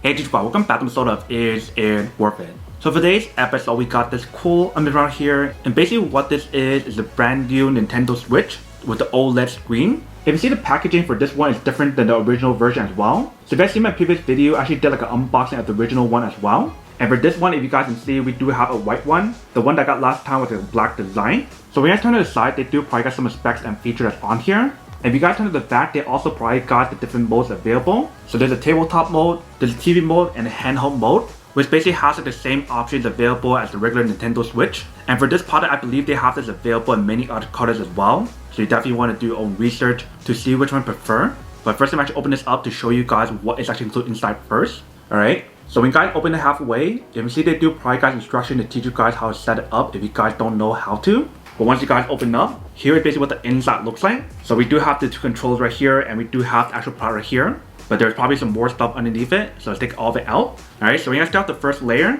Hey YouTube, welcome back to episode of Is It Worth It? So for today's episode, we got this cool image around here, and basically what this is a brand new Nintendo Switch with the OLED screen. If you see the packaging for this one is different than the original version as well. So if you guys see my previous video, I actually did like an unboxing of the original one as well. And for this one, if you guys can see, we do have a white one. The one that I got last time was a black design. So when you guys turn to the side, they do probably got some specs and features that's on here. And if you guys turn to the back, they also probably got the different modes available. So there's a tabletop mode, there's a TV mode, and a handheld mode, which basically has like the same options available as the regular Nintendo Switch. And for this product, I believe they have this available in many other colors as well. So you definitely want to do your own research to see which one you prefer. But first, I'm actually open this up to show you guys what is actually included inside first. Alright, so when you guys open it halfway, you can see they do probably guys instruction to teach you guys how to set it up if you guys don't know how to. But once you guys open up, here is basically what the inside looks like. So we do have the two controls right here, and we do have the actual product right here. But there's probably some more stuff underneath it, so let's take all of it out. Alright, so when you guys start the first layer,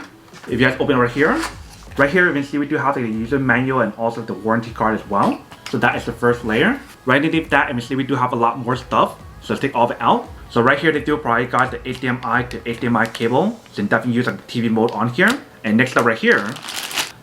if you guys open it right here you can see we do have the user manual and also the warranty card as well. So that is the first layer. Right underneath that, you can see we do have a lot more stuff. So let's take all of it out. So right here, they do probably got the HDMI to HDMI cable. So you can definitely use like the TV mode on here. And next up right here,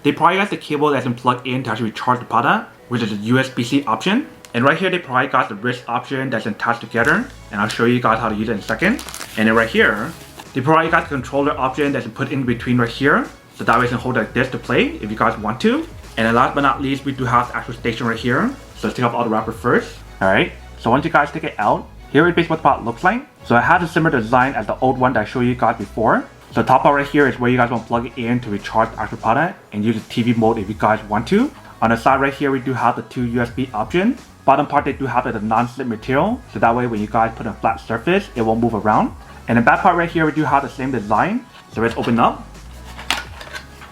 they probably got the cable that's plugged in to actually recharge the product, which is a USB-C option. And right here, they probably got the wrist option that's attached together. And I'll show you guys how to use it in a second. And then right here, they probably got the controller option that's put in between right here. So that way you can hold like this to play if you guys want to. And then last but not least, we do have the actual station right here. So let's take off all the wrapper first. Alright, so once you guys take it out, here is basically what the product looks like. So it has a similar design as the old one that I showed you guys before. So the top part right here is where you guys want to plug it in to recharge the actual product and use the TV mode if you guys want to. On the side right here, we do have the two USB options. Bottom part, they do have the non-slip material. So that way when you guys put a flat surface, it won't move around. And the back part right here, we do have the same design. So let's open up.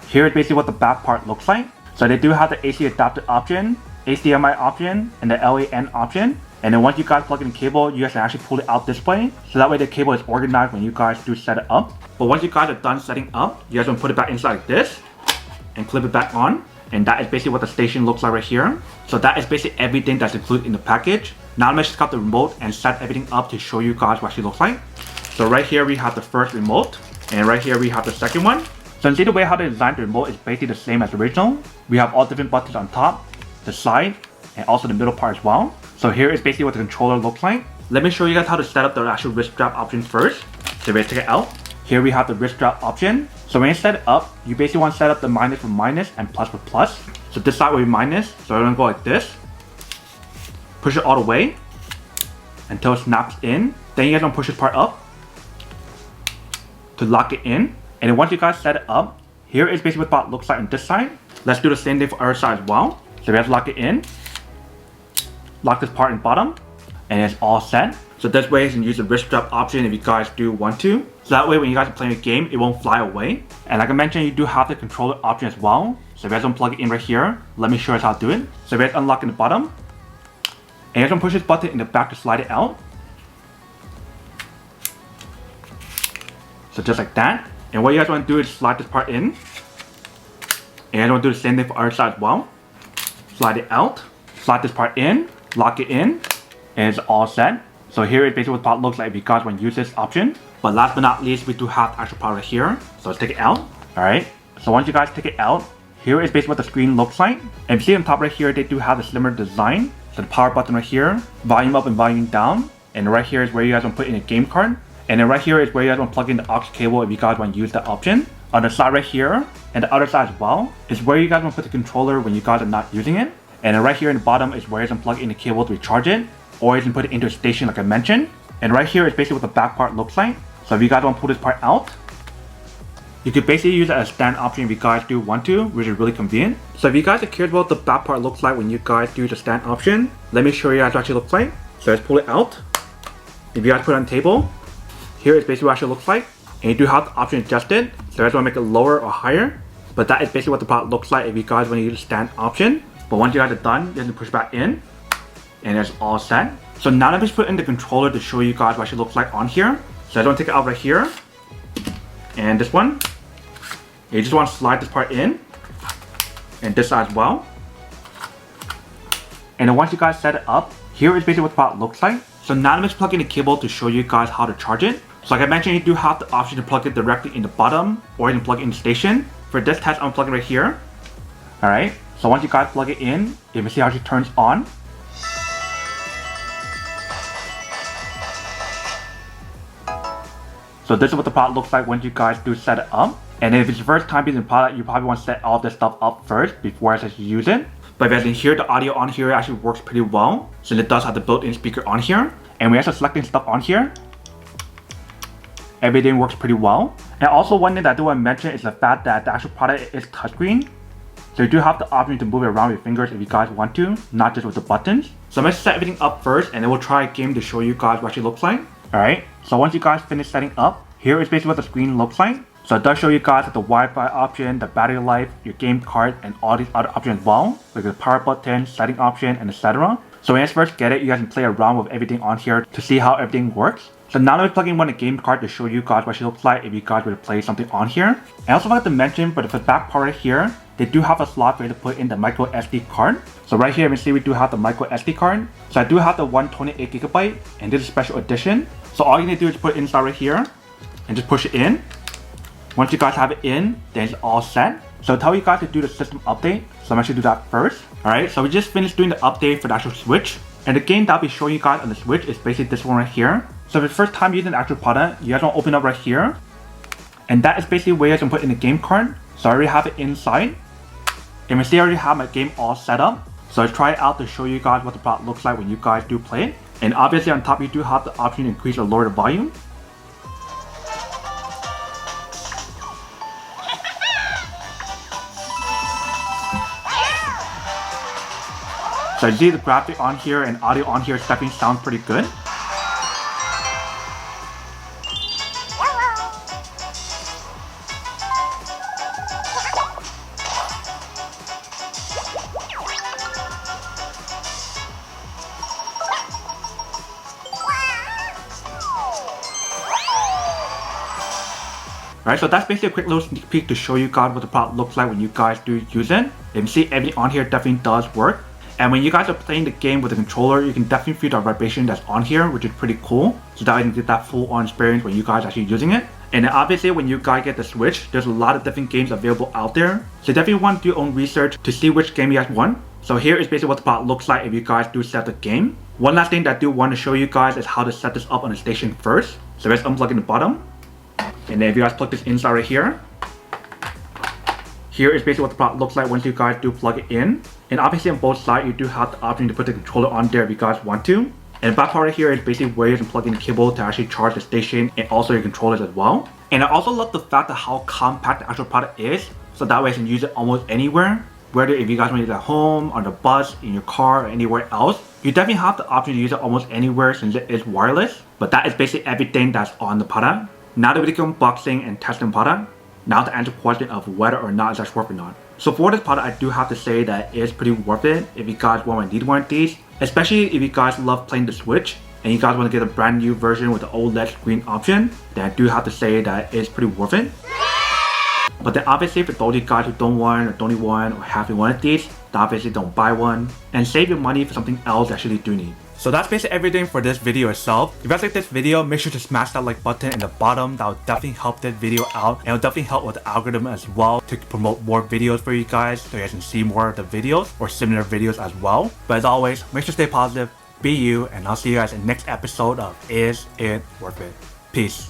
Here is basically what the back part looks like. So they do have the AC adapter option, HDMI option, and the LAN option. And then once you guys plug in the cable, you guys can actually pull it out this way. So that way the cable is organized when you guys do set it up. But once you guys are done setting up, you guys want to put it back inside like this and clip it back on. And that is basically what the station looks like right here. So that is basically everything that's included in the package. Now let's just got the remote and set everything up to show you guys what it looks like. So right here we have the first remote, and right here we have the second one. So you see the way how they designed the remote is basically the same as the original. We have all different buttons on top, the side, and also the middle part as well. So here is basically what the controller looks like. Let me show you guys how to set up the actual wrist strap option first. So let's take it out. Here we have the wrist strap option. So when you set it up, you basically want to set up the minus for minus and plus for plus. So this side will be minus, so I'm gonna go like this. Push it all the way until it snaps in. Then you guys want to push this part up to lock it in. And then once you guys set it up, here is basically what the part looks like on this side. Let's do the same thing for our side as well. So we have to lock it in. Lock this part in bottom, and it's all set. So this way you can use the wrist strap option if you guys do want to. So that way when you guys are playing a game, it won't fly away. And like I mentioned, you do have the controller option as well. So if you guys unplug it in right here, let me show you how to do it. So if you guys unlock in the bottom, and you guys want to push this button in the back to slide it out. So just like that. And what you guys want to do is slide this part in. And you guys want to do the same thing for our side as well. Slide it out, slide this part in, lock it in, and it's all set. So here is basically what the part looks like if you guys want to use this option. But last but not least, we do have the actual part right here. So let's take it out. Alright, so once you guys take it out, here is basically what the screen looks like. And you see on top right here, they do have a similar design. So the power button right here, volume up and volume down. And right here is where you guys want to put in a game card. And then right here is where you guys want to plug in the aux cable if you guys want to use that option. On the side right here, and the other side as well, is where you guys want to put the controller when you guys are not using it. And then right here in the bottom is where you can plug in the cable to recharge it, or you can put it into a station like I mentioned. And right here is basically what the back part looks like. So if you guys want to pull this part out, you could basically use it as a stand option if you guys do want to, which is really convenient. So if you guys are curious about what the back part looks like when you guys do the stand option, let me show you guys what it actually looks like. So let's pull it out. If you guys put it on the table, here is basically what it actually looks like. And you do have the option adjusted, so you guys want to make it lower or higher. But that is basically what the part looks like if you guys want to use the stand option. But once you guys are done, you have to push back in, and it's all set. So now let me just put in the controller to show you guys what it looks like on here. So I don't take it out right here, and this one. You just want to slide this part in, and this side as well. And then once you guys set it up, here is basically what the part looks like. So now let me just plug in the cable to show you guys how to charge it. So like I mentioned, you do have the option to plug it directly in the bottom, or you can plug it in the station. For this test, I'm plugging it right here. Alright, so once you guys plug it in, you can see how she turns on. So this is what the product looks like when you guys do set it up. And if it's your first time using the product, you probably want to set all this stuff up first before I actually use it. But as you can hear, the audio on here actually works pretty well, since it does have the built-in speaker on here. And when you're actually selecting stuff on here, everything works pretty well. And also one thing that I do want to mention is the fact that the actual product is touchscreen. So you do have the option to move it around with your fingers if you guys want to, not just with the buttons. So I'm going to set everything up first, and then we'll try a game to show you guys what it looks like. Alright, so once you guys finish setting up, here is basically what the screen looks like. So it does show you guys the Wi-Fi option, the battery life, your game card, and all these other options as well, like the power button, setting option, and etc. So when you first get it, you guys can play around with everything on here to see how everything works. So now let's plug in one of the game card to show you guys what she looks like if you guys were to play something on here. And I also forgot to mention, for the back part right here, they do have a slot for you to put in the micro SD card. So right here, you can see we do have the micro SD card. So I do have the 128GB, and this is special edition. So all you need to do is put it inside right here, and just push it in. Once you guys have it in, then it's all set. So I'll tell you guys to do the system update. So I'm actually do that first. Alright, so we just finished doing the update for the actual Switch. And the game that I'll be showing you guys on the Switch is basically this one right here. So if it's the first time using the actual product, you guys want to open up right here. And that is basically where you guys can put in the game card. So I already have it inside. And you see I already have my game all set up. So let's try it out to show you guys what the product looks like when you guys do play it. And obviously on top you do have the option to increase or lower the volume. So you see the graphic on here and audio on here definitely sounds pretty good. Right, so that's basically a quick little sneak peek to show you guys what the product looks like when you guys do use it. You can see everything on here definitely does work. And when you guys are playing the game with the controller, you can definitely feel the vibration that's on here, which is pretty cool. So that you can get that full on experience when you guys are actually using it. And then obviously when you guys get the Switch, there's a lot of different games available out there. So definitely want to do your own research to see which game you guys want. So here is basically what the product looks like if you guys do set the game. One last thing that I do want to show you guys is how to set this up on the station first. So let's unplug in the bottom. And then if you guys plug this inside right here. Here is basically what the product looks like once you guys do plug it in. And obviously on both sides, you do have the option to put the controller on there if you guys want to. And the back part right here is basically where you can plug in the cable to actually charge the station and also your controllers as well. And I also love the fact of how compact the actual product is. So that way you can use it almost anywhere. Whether if you guys want to use it at home, on the bus, in your car, or anywhere else. You definitely have the option to use it almost anywhere since it is wireless. But that is basically everything that's on the product. Now that we do unboxing and testing the product, now to answer the question of whether or not it's actually worth it or not. So for this product, I do have to say that it is pretty worth it if you guys want to need one of these. Especially if you guys love playing the Switch and you guys want to get a brand new version with the OLED screen option, then I do have to say that it is pretty worth it. But then obviously for those of you guys who don't want or don't need one or have one of these, then obviously don't buy one and save your money for something else that you actually do need. So that's basically everything for this video itself. If you guys like this video, make sure to smash that like button in the bottom. That will definitely help this video out, and it will definitely help with the algorithm as well to promote more videos for you guys so you guys can see more of the videos or similar videos as well. But as always, make sure to stay positive, be you, and I'll see you guys in the next episode of Is It Worth It? Peace.